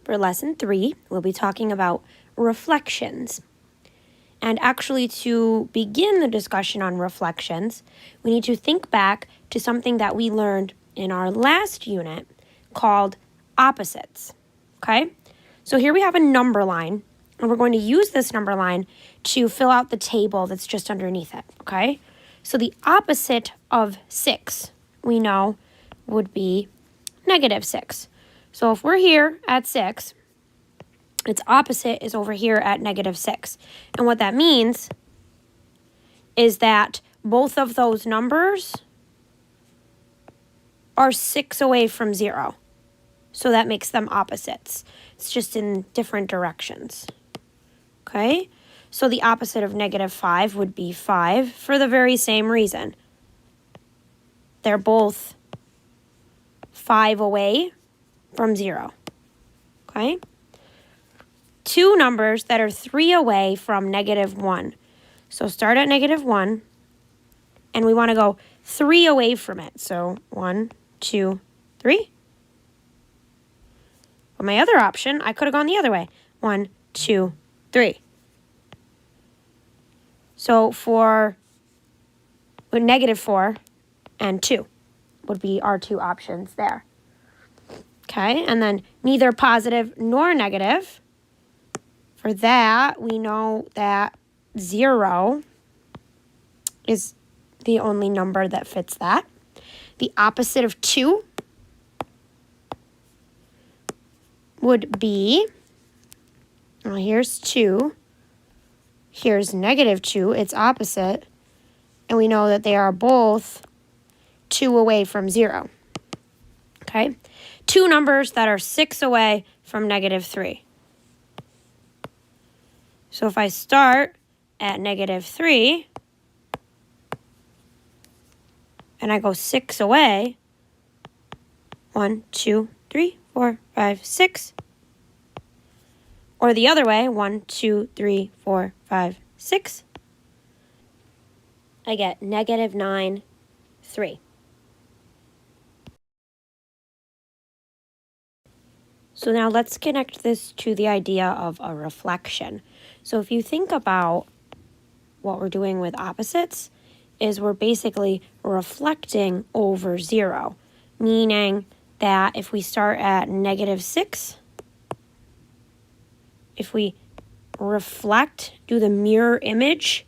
for lesson 3, we'll be talking about reflections. And actually, to begin the discussion on reflections, we need to think back to something that we learned in our last unit called opposites. Okay? So here we have a number line, and we're going to use this number line to fill out the table that's just underneath it. Okay? So the opposite of 6, we know, would be -6. So if we're here at 6, its opposite is over here at -6. And what that means is that both of those numbers are 6 away from 0. So that makes them opposites. It's just in different directions. Okay? So the opposite of -5 would be 5 for the very same reason. They're both 5 away from 0. Okay? Two numbers that are 3 away from -1. So start at -1, and we want to go 3 away from it. So 1, 2, 3. But my other option, I could have gone the other way. 1, 2, 3. So for -4 and 2 would be our two options there. Okay, and then neither positive nor negative. For that, we know that 0 is the only number that fits that. The opposite of 2 would be, well, here's 2. Here's -2, its opposite. And we know that they are both 2 away from 0. Okay? Two numbers that are 6 away from -3. So if I start at -3 and I go 6 away, 1, 2, 3, 4, 5, 6. Or the other way, 1, 2, 3, 4, 5, 6. I get -9, 3. So now let's connect this to the idea of a reflection. So if you think about what we're doing with opposites, is we're basically reflecting over 0, meaning that if we start at -6, if we reflect, do the mirror image,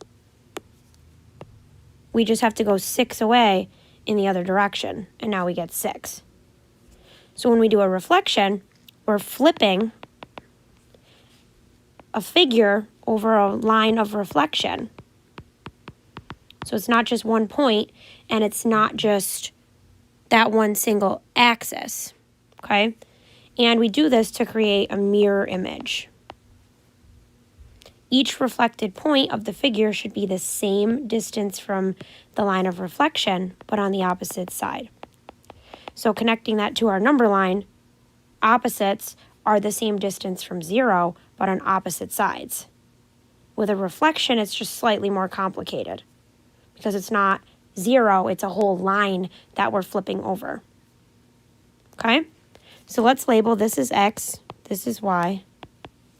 we just have to go 6 away in the other direction, and now we get 6. So when we do a reflection, we're flipping a figure over a line of reflection. So it's not just one point, and it's not just that one single axis, okay? And we do this to create a mirror image. Each reflected point of the figure should be the same distance from the line of reflection, but on the opposite side. So connecting that to our number line, opposites are the same distance from 0, but on opposite sides. With a reflection, it's just slightly more complicated because it's not 0, it's a whole line that we're flipping over. Okay? So let's label this is X, this is Y,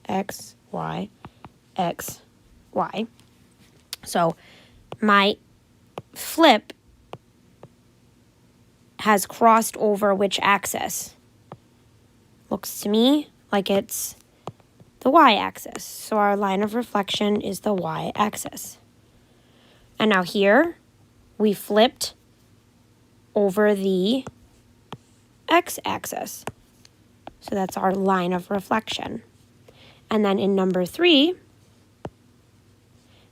X, Y, X, Y. So my flip has crossed over which axis? Looks to me like it's the y-axis. So our line of reflection is the y-axis. And now here, we flipped over the x-axis. So that's our line of reflection. And then in number 3,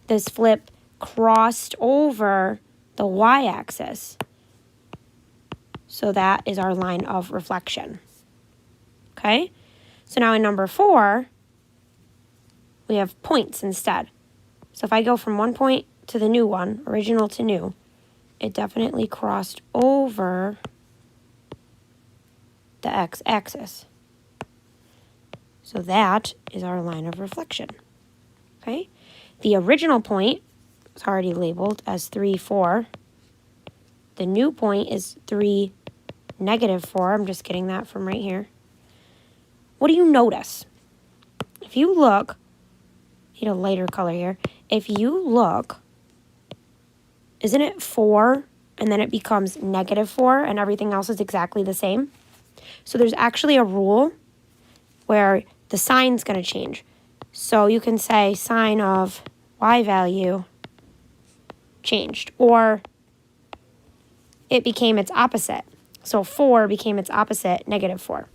this flip crossed over the y-axis. So that is our line of reflection. Okay? So now in number 4, we have points instead. So if I go from one point to the new one, original to new, it definitely crossed over the x-axis. So that is our line of reflection. Okay? The original point is already labeled as 3, 4. The new point is 3, -4. I'm just getting that from right here. what do you notice? If you look, need a lighter color here. If you look, isn't it 4 and then it becomes -4 and everything else is exactly the same? So there's actually a rule where the sign's going to change. So you can say sign of y value changed, or it became its opposite. So 4 became its opposite, -4.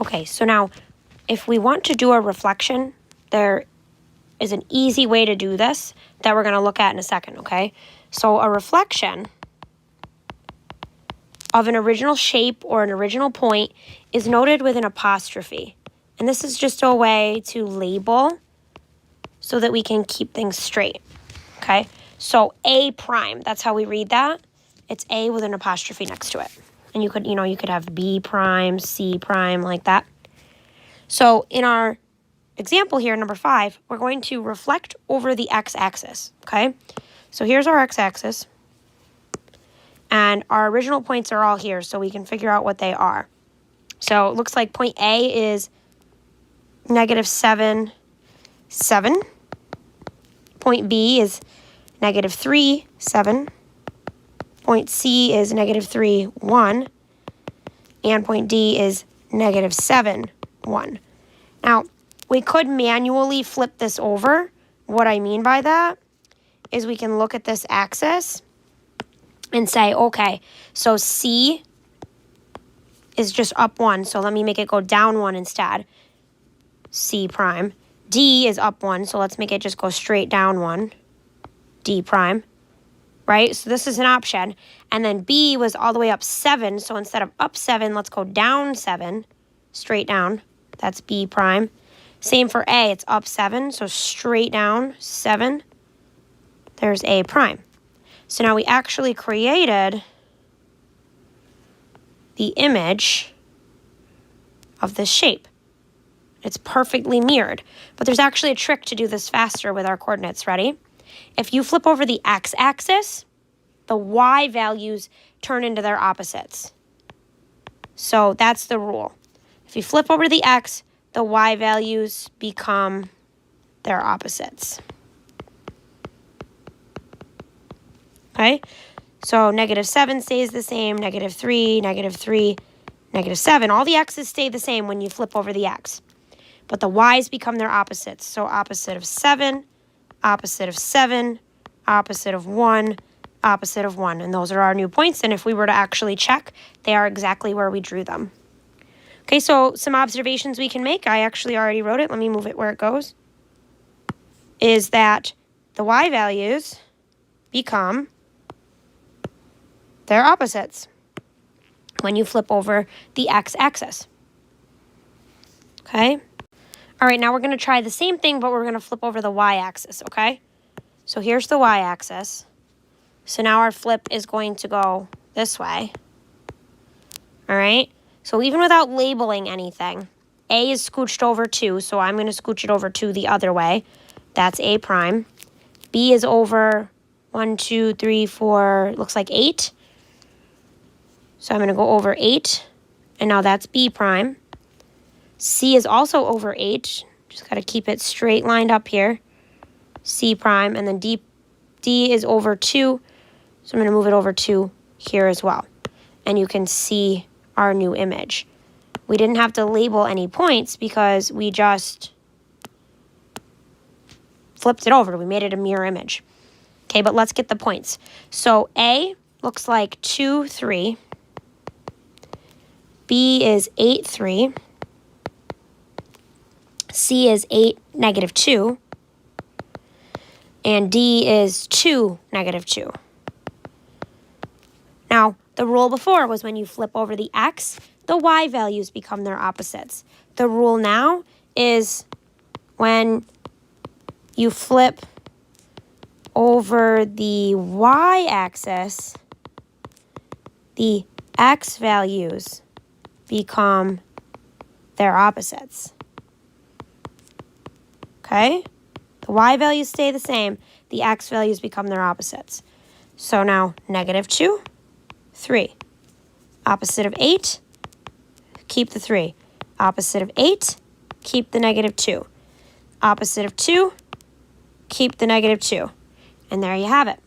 Okay, so now if we want to do a reflection, there is an easy way to do this that we're going to look at in a second, okay? So a reflection of an original shape or an original point is noted with an apostrophe. And this is just a way to label so that we can keep things straight, okay? So A prime, that's how we read that. It's A with an apostrophe next to it. And you could have B prime, C prime, like that. So in our example here, number 5, we're going to reflect over the x-axis, okay? So here's our x-axis. And our original points are all here, so we can figure out what they are. So it looks like point A is -7, 7. Point B is -3, 7. Point C is -3, 1. And point D is -7, 1. Now, we could manually flip this over. What I mean by that is we can look at this axis and say, okay, so C is just up 1, so let me make it go down 1 instead. C prime. D is up 1, so let's make it just go straight down 1. D prime. Right? So this is an option. And then B was all the way up 7, so instead of up 7, let's go down 7, straight down. That's B prime. Same for A, it's up 7, so straight down 7. There's A prime. So now we actually created the image of this shape. It's perfectly mirrored. But there's actually a trick to do this faster with our coordinates. Ready? If you flip over the x-axis, the y values turn into their opposites. So that's the rule. If you flip over the x, the y values become their opposites. Okay? So -7 stays the same, -3, -3, -7. All the x's stay the same when you flip over the x. But the y's become their opposites. So opposite of 7, opposite of 7, opposite of 1, opposite of 1. And those are our new points. And if we were to actually check, they are exactly where we drew them. Okay, so some observations we can make. I actually already wrote it. Let me move it where it goes. Is that the y values become their opposites when you flip over the x-axis. Okay? All right, now we're going to try the same thing, but we're going to flip over the y-axis, okay? So here's the y-axis. So now our flip is going to go this way. All right? So even without labeling anything, A is scooched over 2, so I'm going to scooch it over 2 the other way. That's A prime. B is over 1, 2, 3, 4, looks like 8. So I'm going to go over 8, and now that's B prime. C is also over 8. Just got to keep it straight lined up here. C prime, and then D is over 2. So I'm going to move it over 2 here as well. And you can see our new image. We didn't have to label any points because we just flipped it over. We made it a mirror image. Okay, but let's get the points. So A looks like 2, 3. B is 8, 3. C is 8, -2. And D is 2, -2. Now, the rule before was when you flip over the x, the y values become their opposites. The rule now is when you flip over the y-axis, the x values become their opposites. Okay? The y values stay the same. The x values become their opposites. So now -2, 3. Opposite of 8, keep the 3. Opposite of 8, keep the negative 2. Opposite of 2, keep the negative 2. And there you have it.